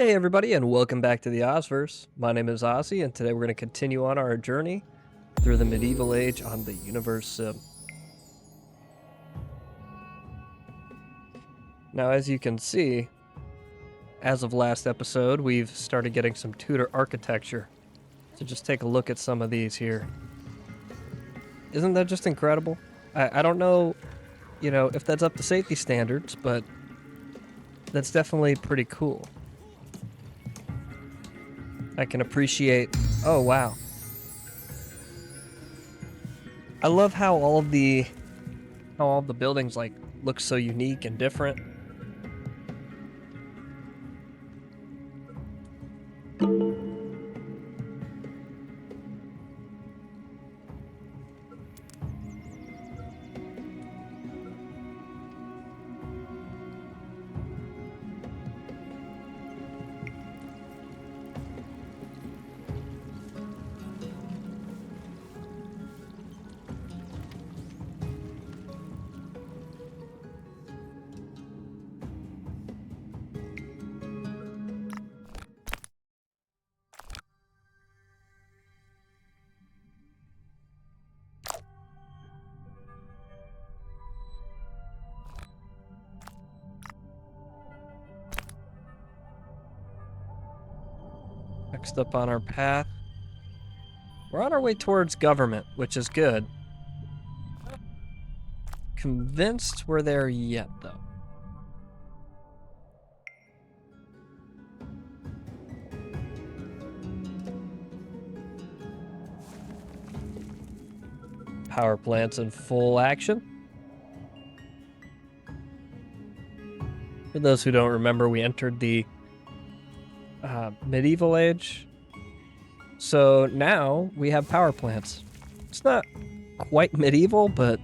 Hey everybody, and welcome back to the Ozverse. My name is Ozzy, and today we're going to continue on our journey through the medieval age on the Universim. Now, as you can see, as of last episode, we've started getting some Tudor architecture. So just take a look at some of these here. Isn't that just incredible? I don't know, if that's up to safety standards, but that's definitely pretty cool. I can appreciate... Oh, wow. I love how all of the buildings look so unique and different. Next up on our path, we're on our way towards government, which is good. Convinced we're there yet, though. Power plants in full action. For those who don't remember, we entered the medieval age. So now we have power plants. It's not quite medieval, but,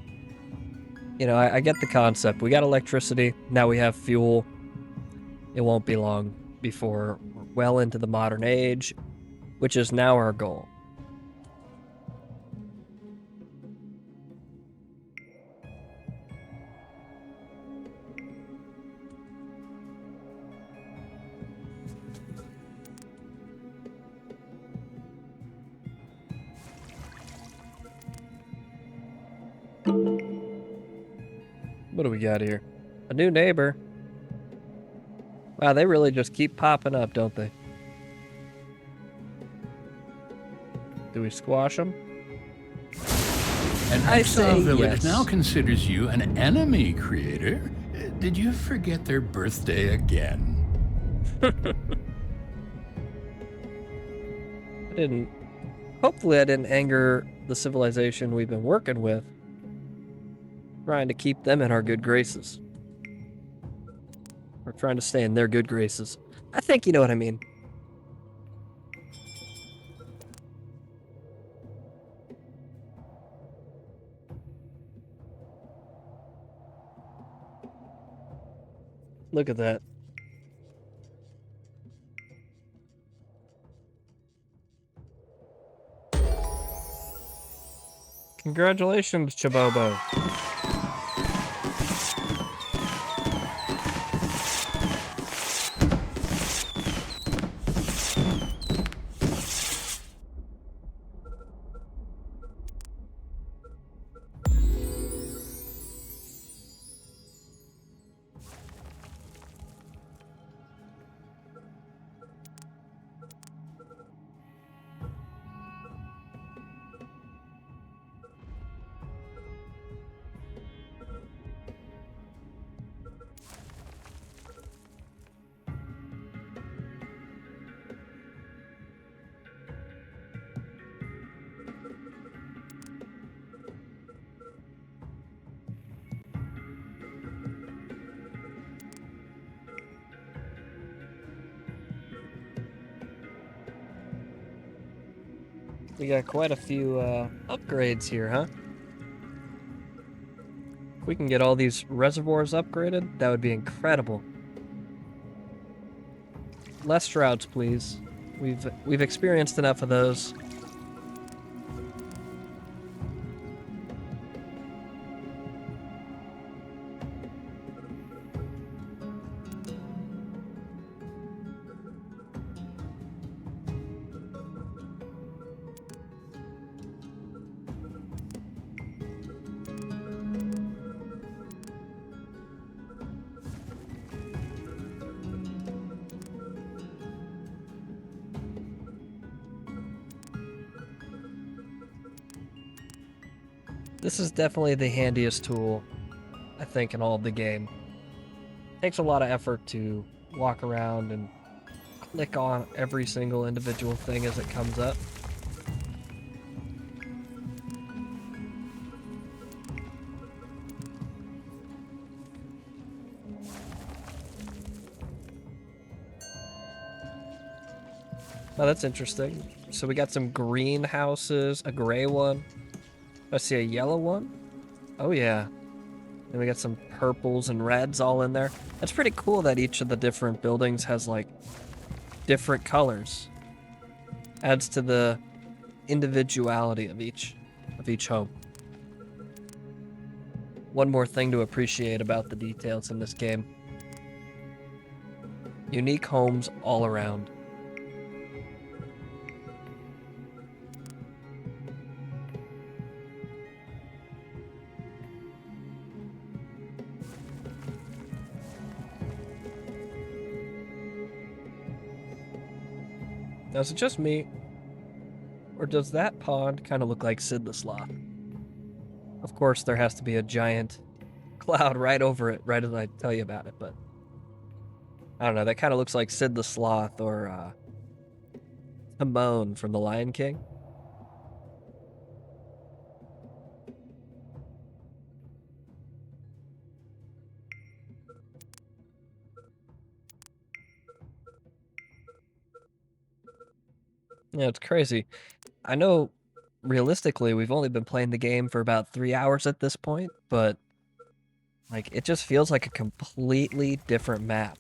I get the concept. We got electricity, now we have fuel. It won't be long before we're well into the modern age, which is now our goal. What do we got here? A new neighbor. Wow, they really just keep popping up, don't they? Do we squash them? An exile village now considers you an enemy, creator. Did you forget their birthday again? Hopefully I didn't anger the civilization we've been working with. Trying to keep them in our good graces. We're trying to stay in their good graces. I think you know what I mean. Look at that. Congratulations, Chabobo. We got quite a few upgrades here, huh? If we can get all these reservoirs upgraded, that would be incredible. Less droughts, please. We've experienced enough of those. This is definitely the handiest tool, I think, in all of the game. Takes a lot of effort to walk around and click on every single individual thing as it comes up. Oh, that's interesting. So we got some greenhouses, a gray one. I see a yellow one. Oh yeah. Then we got some purples and reds all in there. That's pretty cool that each of the different buildings has like different colors. Adds to the individuality of each home. One more thing to appreciate about the details in this game. Unique homes all around. Now, is it just me? Or does that pond kind of look like Sid the Sloth? Of course, there has to be a giant cloud right over it, right as I tell you about it, but I don't know, that kind of looks like Sid the Sloth or Timon from The Lion King. Yeah, it's crazy. I know realistically we've only been playing the game for about 3 hours at this point, but like it just feels like a completely different map.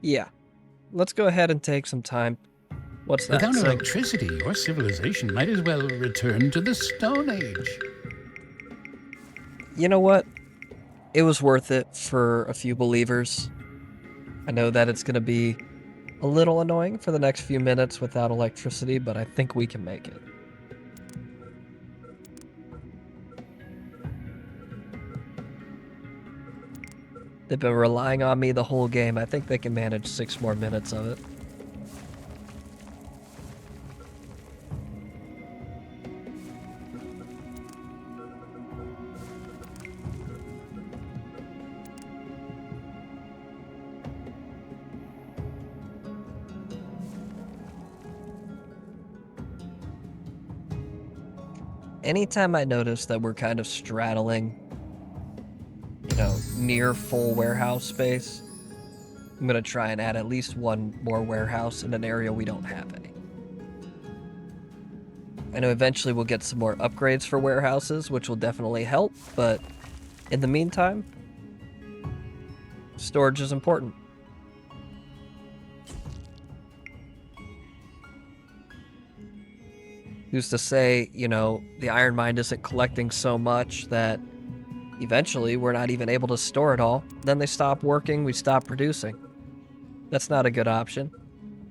Yeah. Let's go ahead and take some time. What's that? Without electricity, your civilization might as well return to the Stone Age. You know what? It was worth it for a few believers. I know that it's going to be a little annoying for the next few minutes without electricity, but I think we can make it. They've been relying on me the whole game. I think they can manage 6 more minutes of it. Anytime I notice that we're kind of straddling, near full warehouse space, I'm going to try and add at least one more warehouse in an area we don't have any. I know eventually we'll get some more upgrades for warehouses, which will definitely help, but in the meantime, storage is important. Who's to say, the iron mine isn't collecting so much that eventually we're not even able to store it all. Then they stop working, we stop producing. That's not a good option.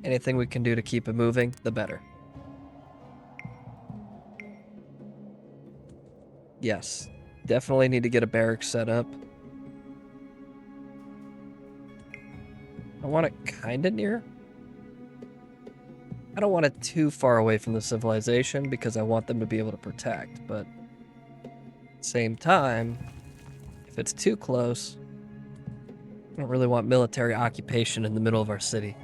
Anything we can do to keep it moving, the better. Yes, definitely need to get a barracks set up. I want it kinda near. I don't want it too far away from the civilization because I want them to be able to protect, but at the same time, if it's too close, I don't really want military occupation in the middle of our city.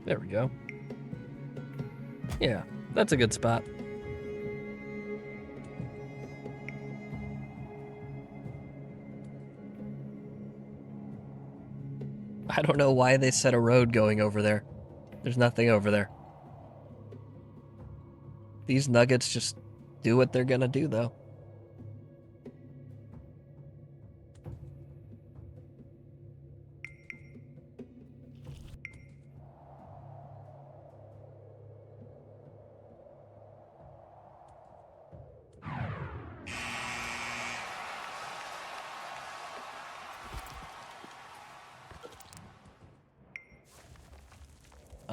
There we go. Yeah, that's a good spot. I don't know why they set a road going over there. There's nothing over there. These nuggets just do what they're gonna do, though.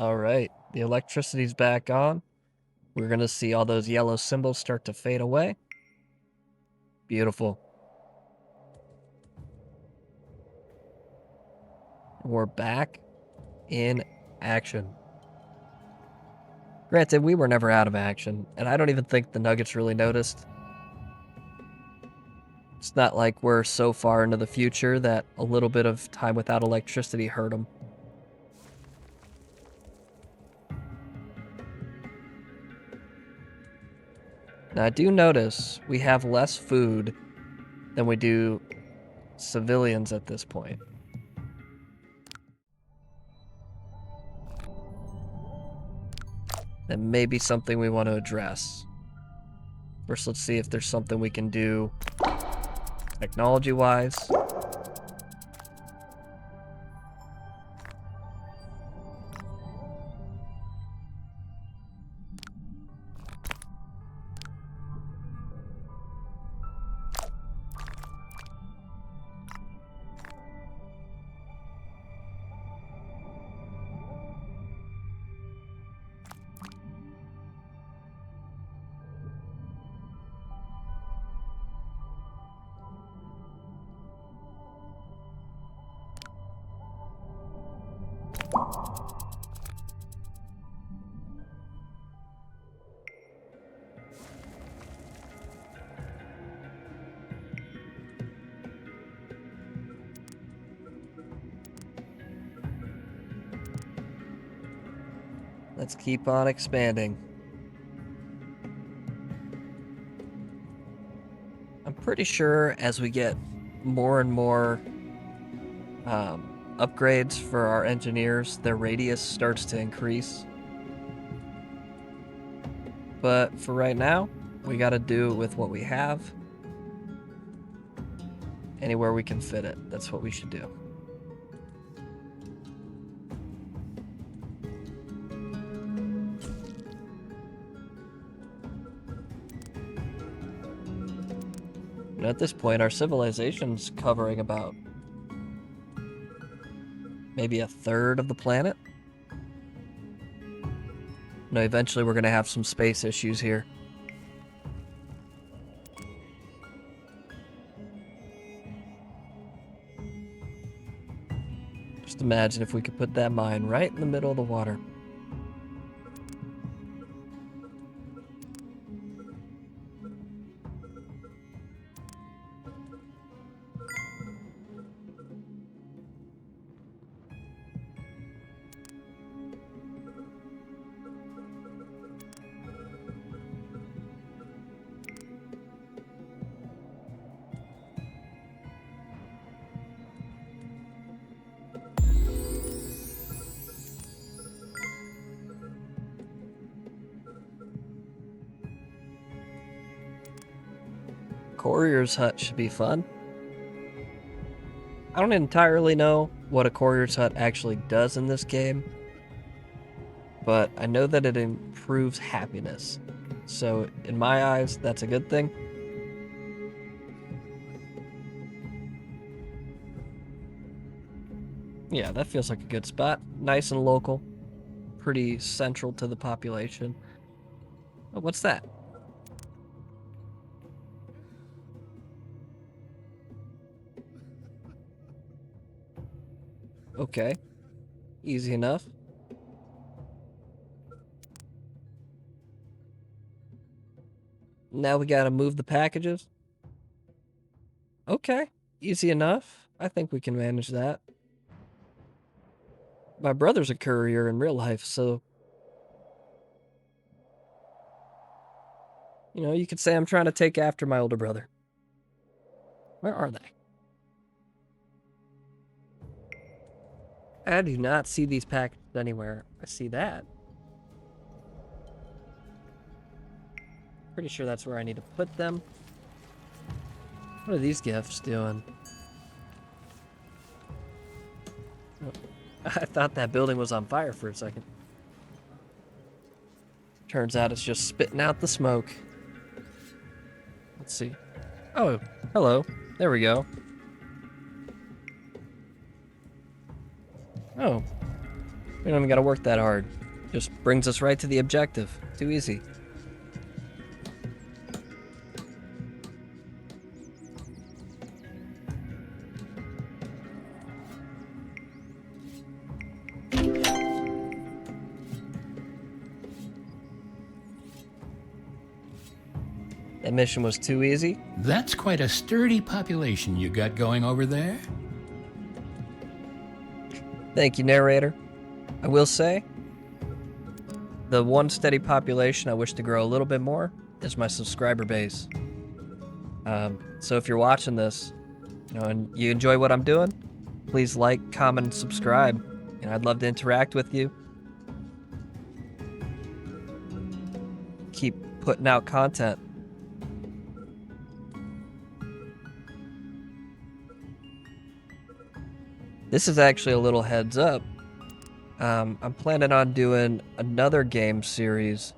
All right, the electricity's back on. We're going to see all those yellow symbols start to fade away. Beautiful. We're back in action. Granted, we were never out of action, and I don't even think the Nuggets really noticed. It's not like we're so far into the future that a little bit of time without electricity hurt them. Now, I do notice we have less food than we do civilians at this point. That may be something we want to address. First, let's see if there's something we can do technology-wise. Let's keep on expanding. I'm pretty sure as we get more and more upgrades for our engineers, their radius starts to increase. But for right now, we gotta do it with what we have. Anywhere we can fit it, that's what we should do. And at this point, our civilization's covering about maybe a third of the planet. No, eventually we're gonna have some space issues here. Just imagine if we could put that mine right in the middle of the water. Courier's hut should be fun. I don't entirely know what a courier's hut actually does in this game, but I know that it improves happiness. So in my eyes, that's a good thing. Yeah, that feels like a good spot. Nice and local. Pretty central to the population. Oh, what's that? Okay. Easy enough. Now we gotta move the packages. Okay. Easy enough. I think we can manage that. My brother's a courier in real life, so... You know, you could say I'm trying to take after my older brother. Where are they? I do not see these packages anywhere. I see that. Pretty sure that's where I need to put them. What are these gifts doing? Oh, I thought that building was on fire for a second. Turns out it's just spitting out the smoke. Let's see. Oh, hello. There we go. Oh. We don't even gotta work that hard. Just brings us right to the objective. Too easy. That mission was too easy. That's quite a sturdy population you got going over there. Thank you, narrator. I will say, the one steady population I wish to grow a little bit more is my subscriber base. So if you're watching this, and you enjoy what I'm doing, please like, comment, and subscribe. I'd love to interact with you. Keep putting out content. This is actually a little heads up. I'm planning on doing another game series.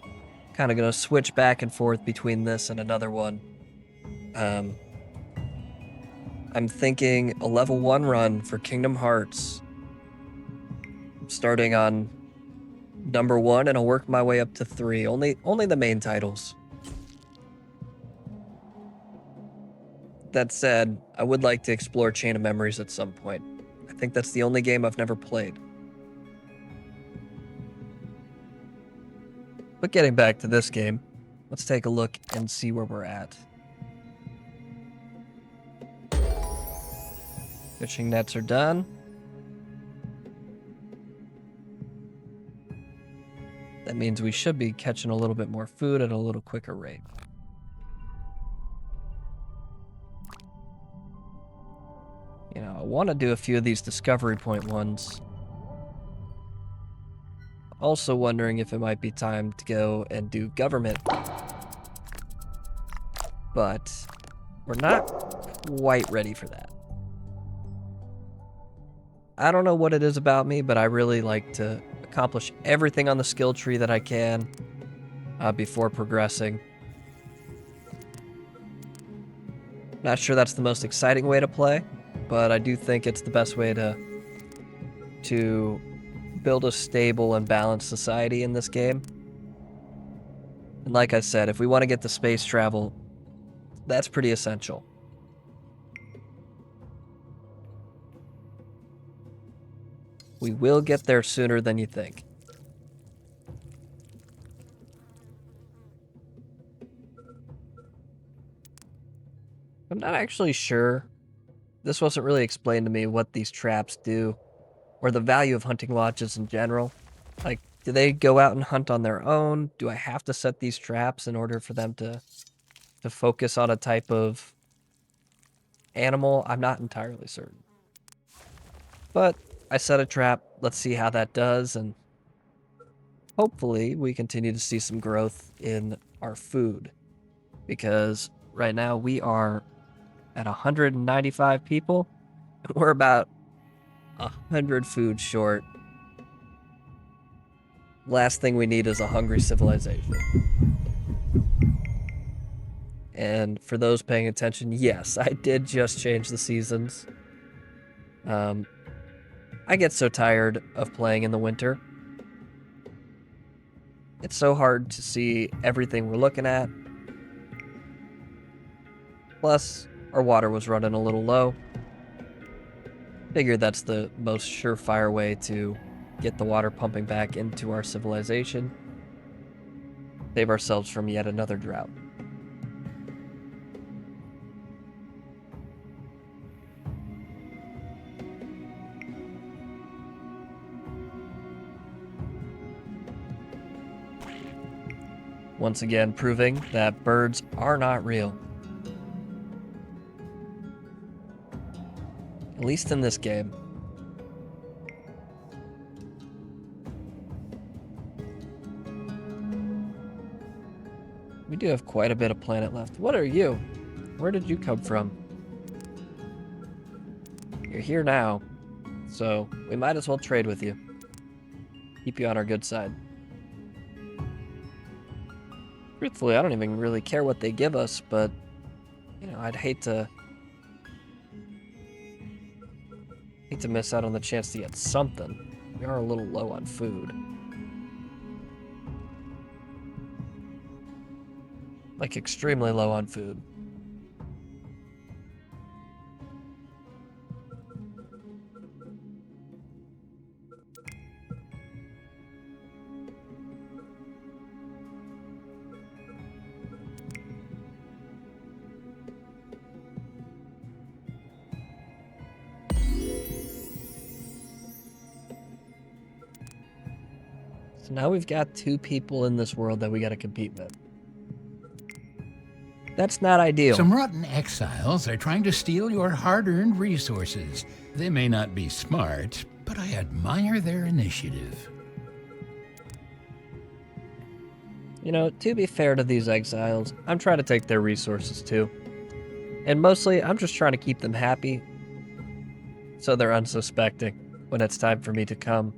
Kind of going to switch back and forth between this and another one. I'm thinking a level 1 run for Kingdom Hearts. Starting on number 1, and I'll work my way up to 3. Only the main titles. That said, I would like to explore Chain of Memories at some point. I think that's the only game I've never played. But getting back to this game, let's take a look and see where we're at. Fishing nets are done. That means we should be catching a little bit more food at a little quicker rate. I want to do a few of these discovery point ones. Also wondering if it might be time to go and do government. But we're not quite ready for that. I don't know what it is about me, but I really like to accomplish everything on the skill tree that I can before progressing. Not sure that's the most exciting way to play, but I do think it's the best way to build a stable and balanced society in this game. And like I said, if we want to get to space travel, that's pretty essential. We will get there sooner than you think. I'm not actually sure. This wasn't really explained to me what these traps do, or the value of hunting lodges in general. Like, do they go out and hunt on their own? Do I have to set these traps in order for them to focus on a type of animal? I'm not entirely certain. But I set a trap. Let's see how that does, and hopefully we continue to see some growth in our food. Because right now we are at 195 people. We're about 100 food short. Last thing we need is a hungry civilization. And for those paying attention, yes, I did just change the seasons. I get so tired of playing in the winter. It's so hard to see everything we're looking at. Plus, our water was running a little low. Figure that's the most surefire way to get the water pumping back into our civilization. Save ourselves from yet another drought. Once again, proving that birds are not real. At least in this game. We do have quite a bit of planet left. What are you? Where did you come from? You're here now, so we might as well trade with you. Keep you on our good side. Truthfully, I don't even really care what they give us, but, I'd hate to miss out on the chance to get something. We are a little low on food. Like, extremely low on food. So now we've got 2 people in this world that we gotta compete with. That's not ideal. Some rotten exiles are trying to steal your hard-earned resources. They may not be smart, but I admire their initiative. You know, to be fair to these exiles, I'm trying to take their resources too. And mostly, I'm just trying to keep them happy so they're unsuspecting when it's time for me to come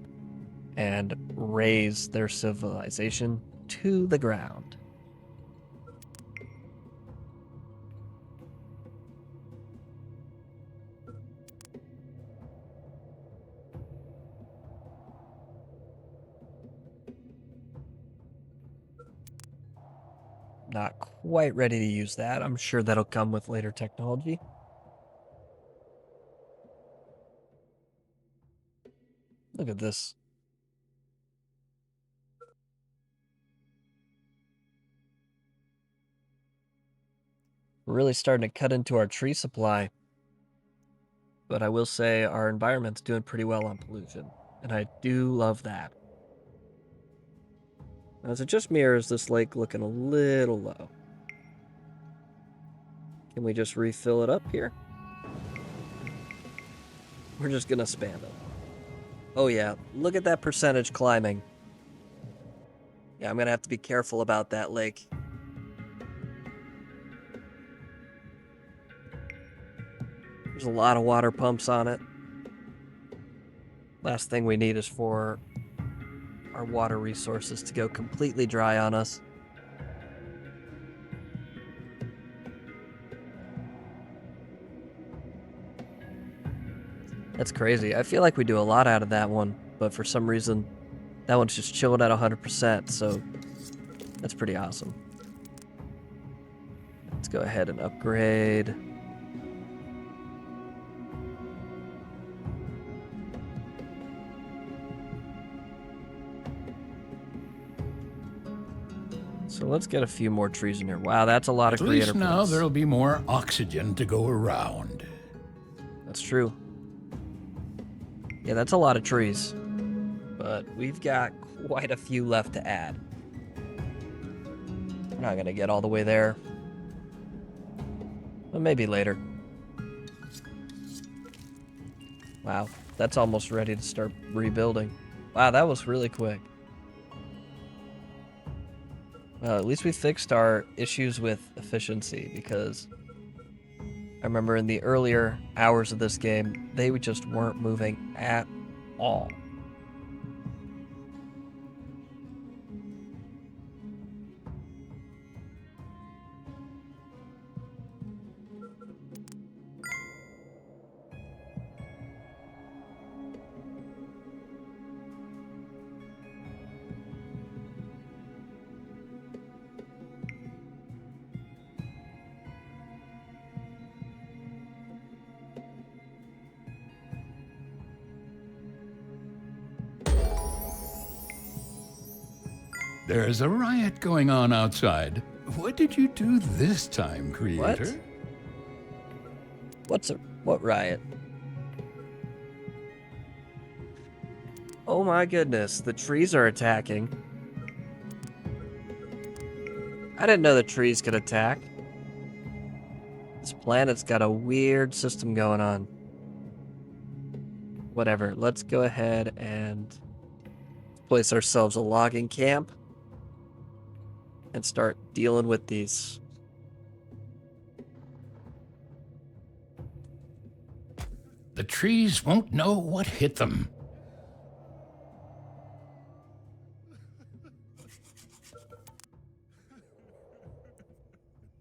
and raze their civilization to the ground. Not quite ready to use that. I'm sure that'll come with later technology. Look at this. We're really starting to cut into our tree supply. But I will say our environment's doing pretty well on pollution. And I do love that. Now, is it just me or is this lake looking a little low? Can we just refill it up here? We're just gonna spam it. Oh yeah, look at that percentage climbing. Yeah, I'm gonna have to be careful about that lake. There's a lot of water pumps on it. Last thing we need is for our water resources to go completely dry on us. That's crazy. I feel like we do a lot out of that one, but for some reason, that one's just chilling at 100%, so that's pretty awesome. Let's go ahead and upgrade. So let's get a few more trees in here. Wow, that's a lot of creator points. At least now there'll be more oxygen to go around. That's true. Yeah, that's a lot of trees. But we've got quite a few left to add. We're not going to get all the way there. But maybe later. Wow, that's almost ready to start rebuilding. Wow, that was really quick. Well, at least we fixed our issues with efficiency, because I remember in the earlier hours of this game, they just weren't moving at all. There's a riot going on outside. What did you do this time, creator? What riot? Oh my goodness, the trees are attacking. I didn't know the trees could attack. This planet's got a weird system going on. Whatever, let's go ahead and place ourselves a logging camp and start dealing with these. The trees won't know what hit them.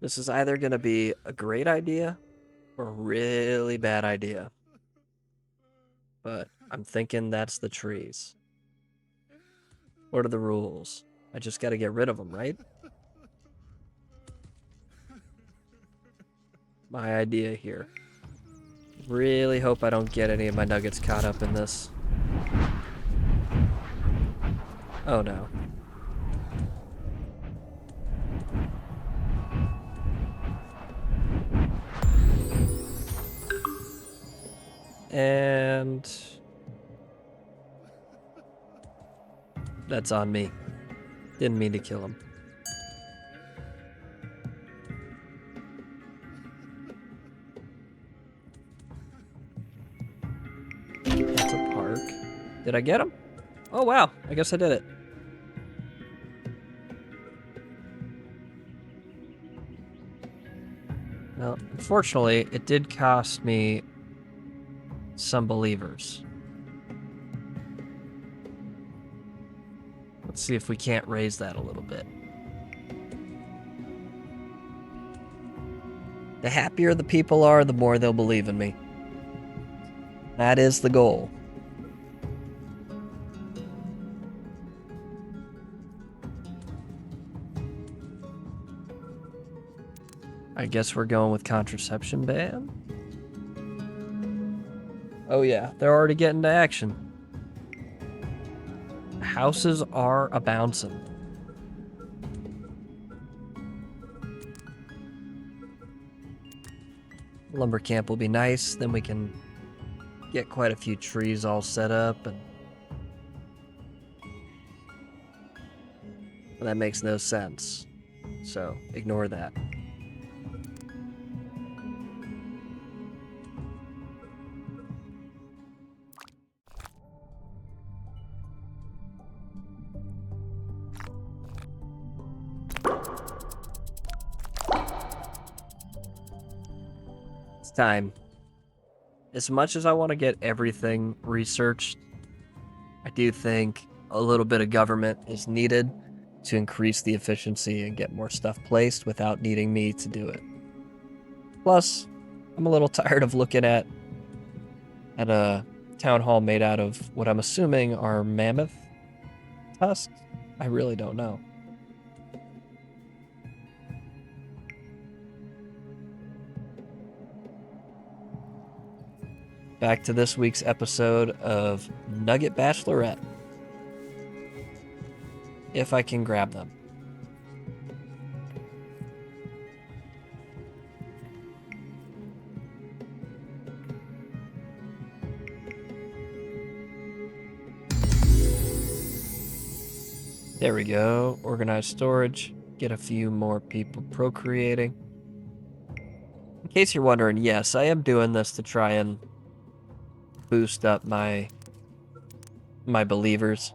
This is either going to be a great idea or a really bad idea. But I'm thinking that's the trees. What are the rules? I just gotta get rid of them, right? My idea here. Really hope I don't get any of my nuggets caught up in this. Oh no. And that's on me. Didn't mean to kill him. That's a park. Did I get him? Oh wow, I guess I did it. Well, unfortunately, it did cost me some believers. Let's see if we can't raise that a little bit. The happier the people are, the more they'll believe in me. That is the goal. I guess we're going with contraception ban. Oh yeah, they're already getting to action. Houses are a-bouncing. Lumber camp will be nice, then we can get quite a few trees all set up, and that makes no sense. So, ignore that. It's time. As much as I want to get everything researched, I do think a little bit of government is needed to increase the efficiency and get more stuff placed without needing me to do it. Plus, I'm a little tired of looking at a town hall made out of what I'm assuming are mammoth tusks. I really don't know. Back to this week's episode of Nugget Bachelorette. If I can grab them. There we go. Organized storage. Get a few more people procreating. In case you're wondering, yes, I am doing this to try and boost up my believers.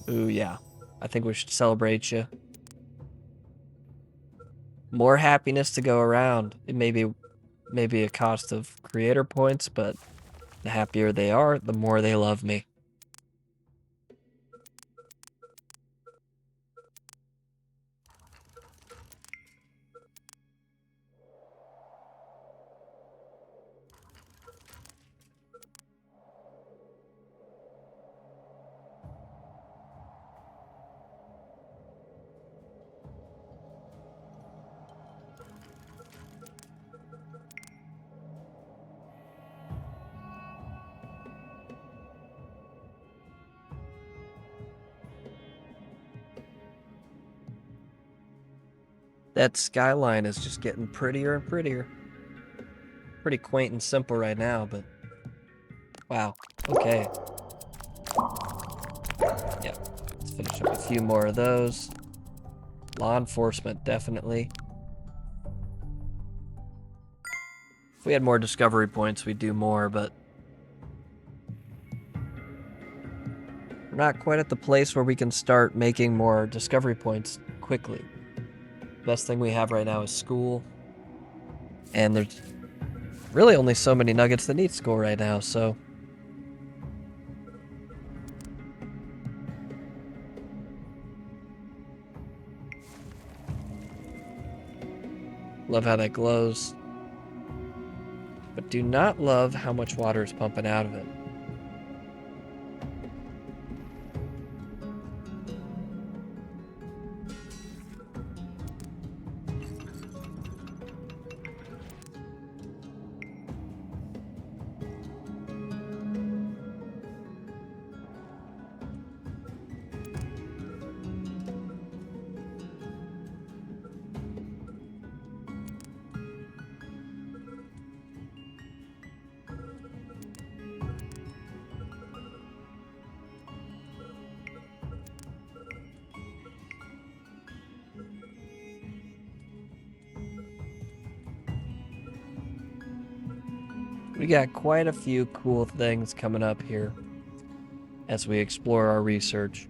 Ooh, yeah. I think we should celebrate you. More happiness to go around. It may be a cost of creator points, but the happier they are, the more they love me. That skyline is just getting prettier and prettier. Pretty quaint and simple right now, but wow. Okay. Yeah. Let's finish up a few more of those. Law enforcement, definitely. If we had more discovery points, we'd do more, but we're not quite at the place where we can start making more discovery points quickly. Best thing we have right now is school. And there's really only so many nuggets that need school right now, so love how that glows. but do not love how much water is pumping out of it. We got quite a few cool things coming up here as we explore our research.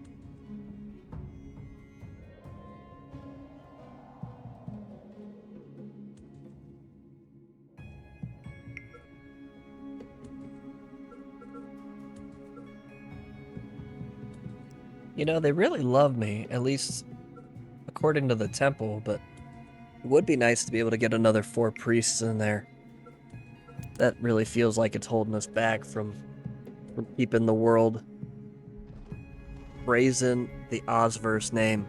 You know, they really love me, at least according to the temple, but it would be nice to be able to get another 4 priests in there. That really feels like it's holding us back from keeping the world praising the Ozverse name.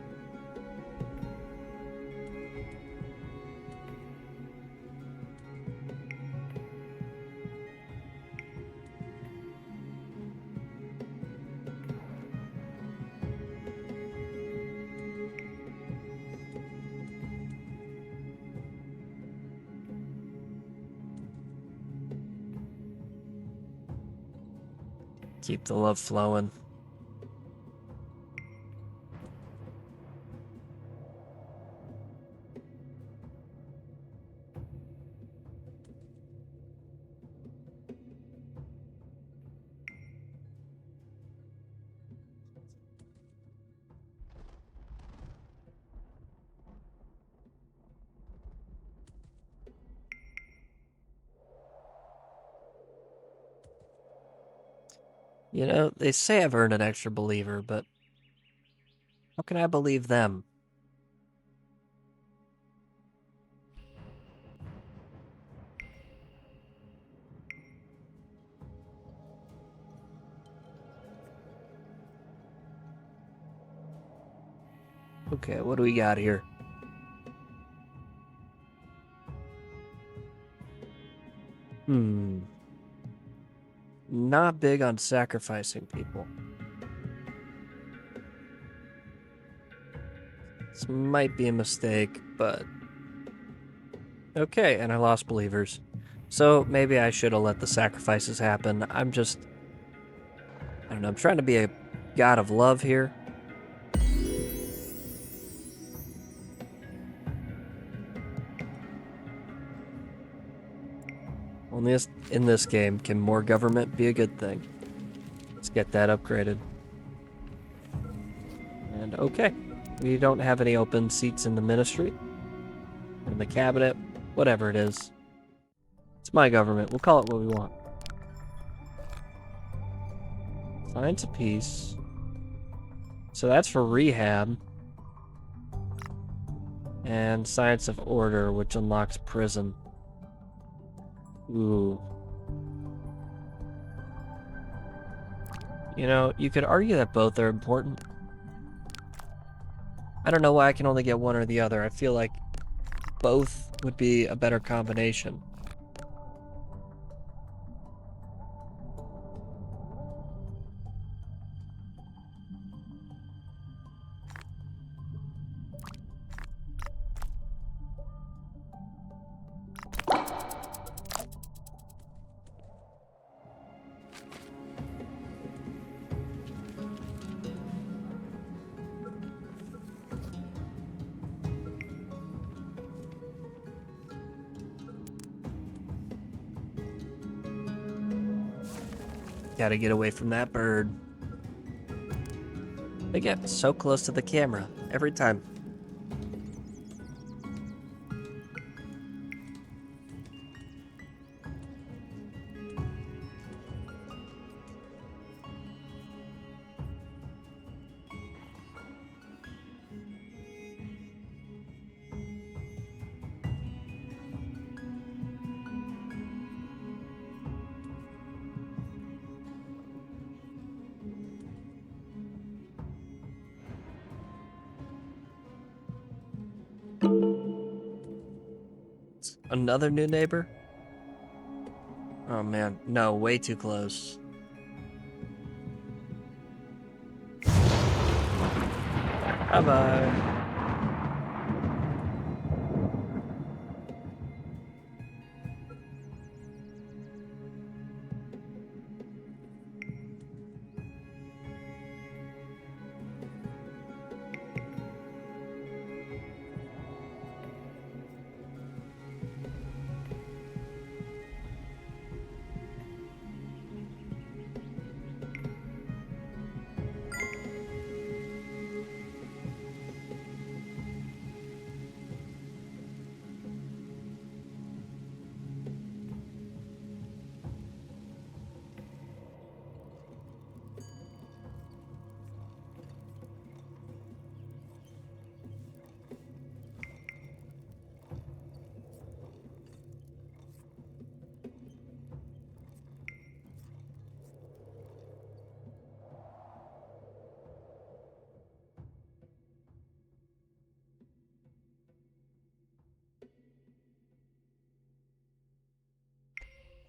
Keep the love flowing. You know, they say I've earned an extra believer, but how can I believe them? Okay, what do we got here? Not big on sacrificing people. This might be a mistake, but... Okay, and I lost believers. So maybe I should have let the sacrifices happen. I don't know, I'm trying to be a god of love here. Only in this game can more government be a good thing. Let's get that upgraded. And okay, we don't have any open seats in the ministry, in the cabinet, whatever it is. It's my government, we'll call it what we want. Science of peace. So that's for rehab. And science of order, which unlocks prison. Ooh. You know, you could argue that both are important. I don't know why I can only get one or the other. I feel like both would be a better combination. Gotta get away from that bird. They get so close to the camera every time. Another new neighbor? Oh man, no, way too close. Bye-bye.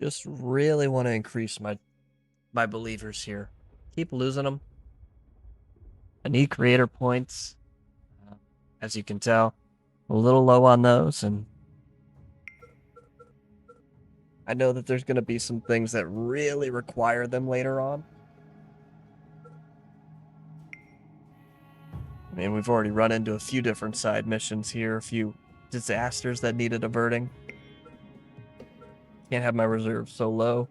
Just really want to increase my believers here. Keep losing them. I need creator points. As you can tell, a little low on those, and I know that there's going to be some things that really require them later on. I mean, we've already run into a few different side missions here, a few disasters that needed averting. Can't have my reserves so low.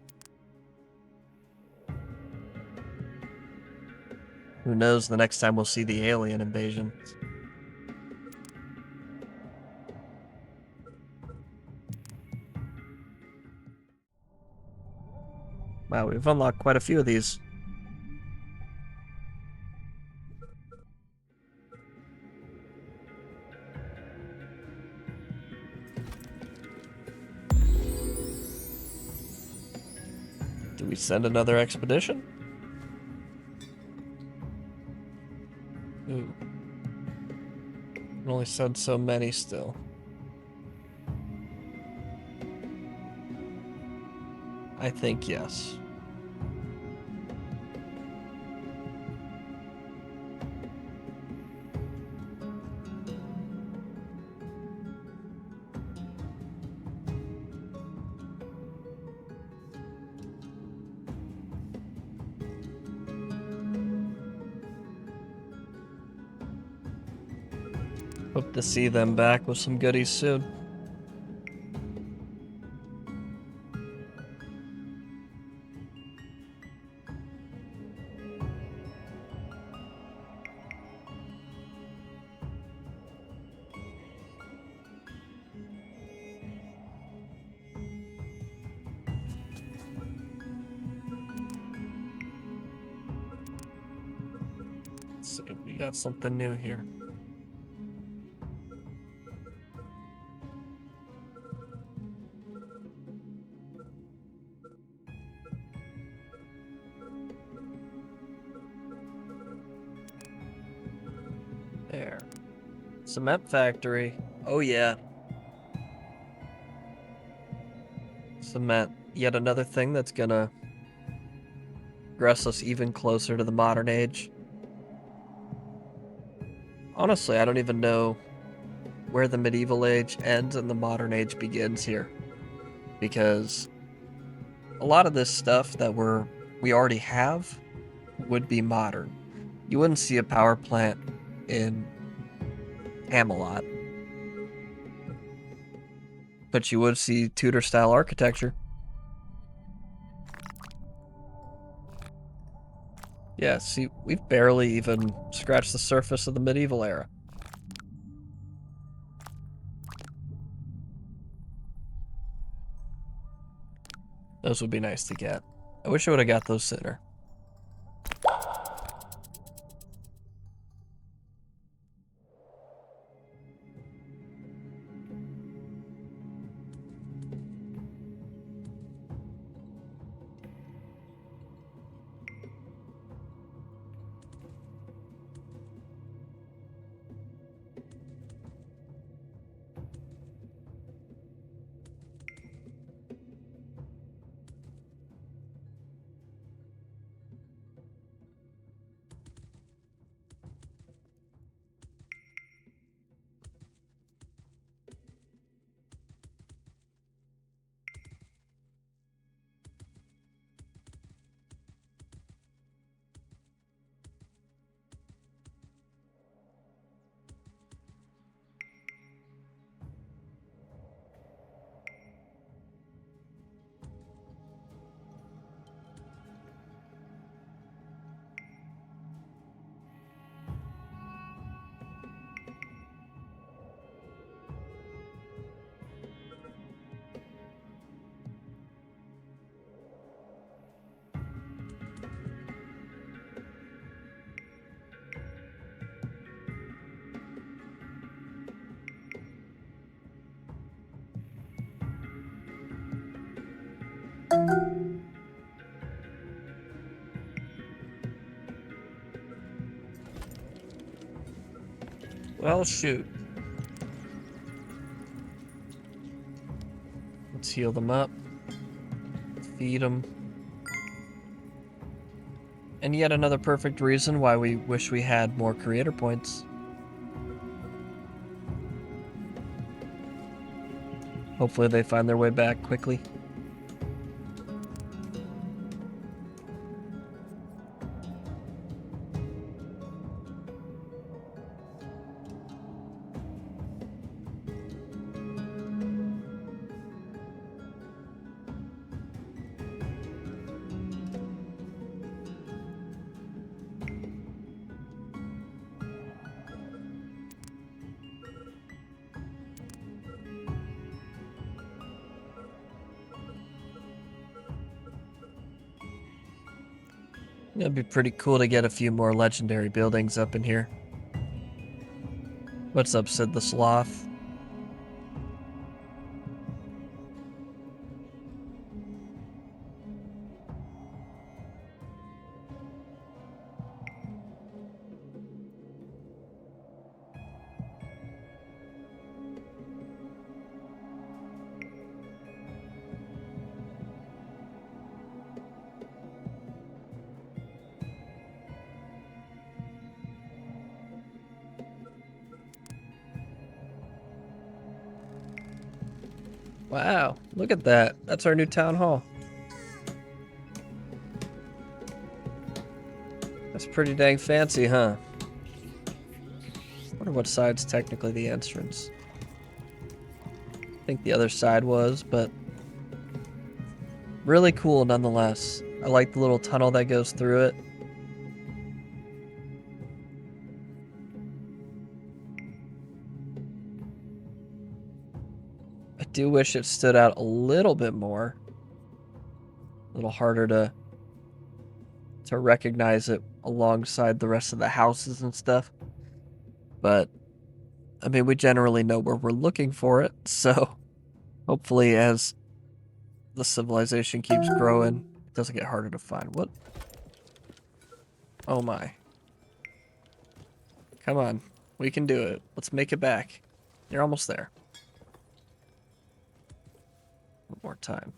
Who knows the next time we'll see the alien invasion. Wow, we've unlocked quite a few of these. Do we send another expedition? Ooh. Can only send so many still. I think yes. Hope to see them back with some goodies soon. Let's see if we got something new here. There. Cement factory. Oh yeah. Cement. Yet another thing that's gonna progress us even closer to the modern age. Honestly, I don't even know where the medieval age ends and the modern age begins here. Because a lot of this stuff that we already have would be modern. You wouldn't see a power plant in Camelot, but you would see Tudor style architecture. Yeah, see, we've barely even scratched the surface of the medieval era. Those would be nice to get. I wish I would have got those sooner. Well, shoot. Let's heal them up. Feed them. And yet another perfect reason why we wish we had more creator points. Hopefully they find their way back quickly. It'd be pretty cool to get a few more legendary buildings up in here. What's up, Sid the Sloth? Wow, look at that. That's our new town hall. That's pretty dang fancy, huh? Wonder what side's technically the entrance. I think the other side was, but really cool nonetheless. I like the little tunnel that goes through it. I do wish it stood out a little bit more. A little harder to recognize it alongside the rest of the houses and stuff. But, I mean, we generally know where we're looking for it, so hopefully as the civilization keeps growing, it doesn't get harder to find. What? Oh my. Come on. We can do it. Let's make it back. You're almost there. One more time.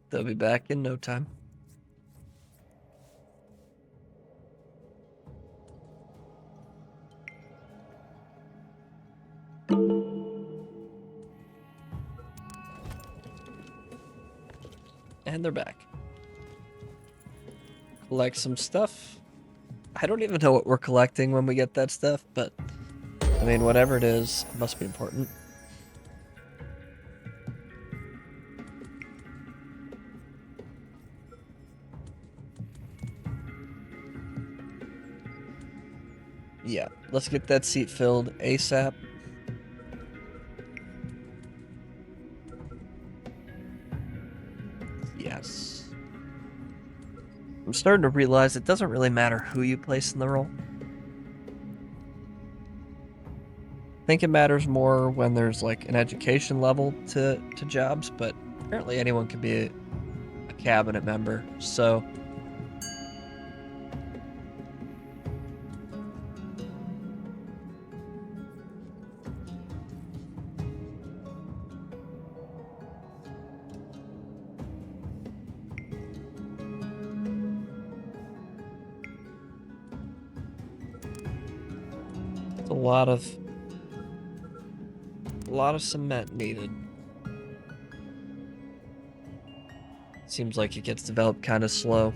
They'll be back in no time. And they're back. Collect some stuff. I don't even know what we're collecting when we get that stuff, but I mean, whatever it is, it must be important. Yeah, let's get that seat filled ASAP. Yes. I'm starting to realize it doesn't really matter who you place in the role. I think it matters more when there's like an education level to jobs, but apparently anyone can be a cabinet member, so it's a lot of cement needed. Seems like it gets developed kind of slow.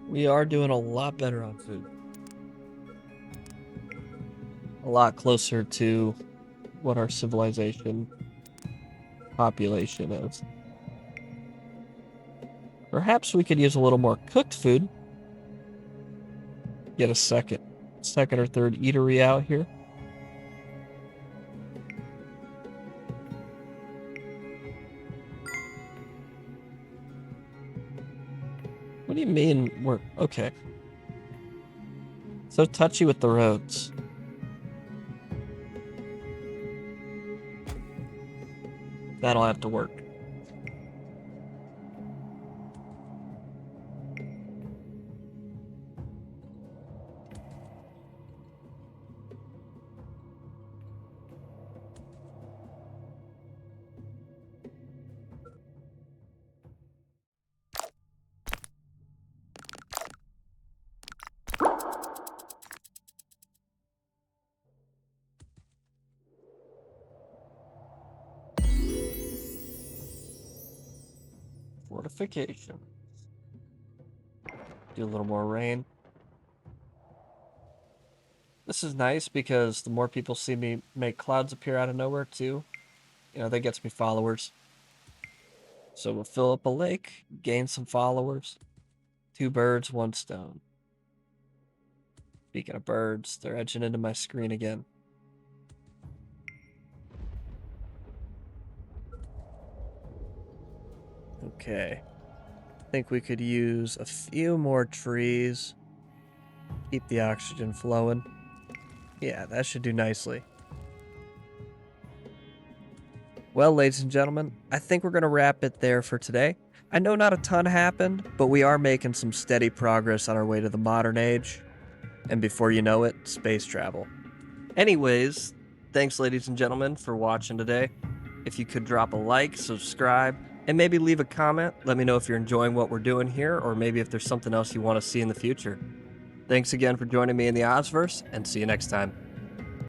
We are doing a lot better on food. A lot closer to what our civilization population is. Perhaps we could use a little more cooked food. Get a second or third eatery out here. What do you mean we're okay? So touchy with the roads. That'll have to work. Fortification. Do a little more rain. This is nice because the more people see me make clouds appear out of nowhere too, that gets me followers. So we'll fill up a lake, gain some followers. 2 birds, 1 stone. Speaking of birds, they're edging into my screen again. Okay. I think we could use a few more trees. Keep the oxygen flowing. Yeah, that should do nicely. Well, ladies and gentlemen, I think we're going to wrap it there for today. I know not a ton happened, but we are making some steady progress on our way to the modern age. And before you know it, space travel. Anyways, thanks, ladies and gentlemen, for watching today. If you could drop a like, subscribe, and maybe leave a comment. Let me know if you're enjoying what we're doing here, or maybe if there's something else you want to see in the future. Thanks again for joining me in the Ozverse, and see you next time.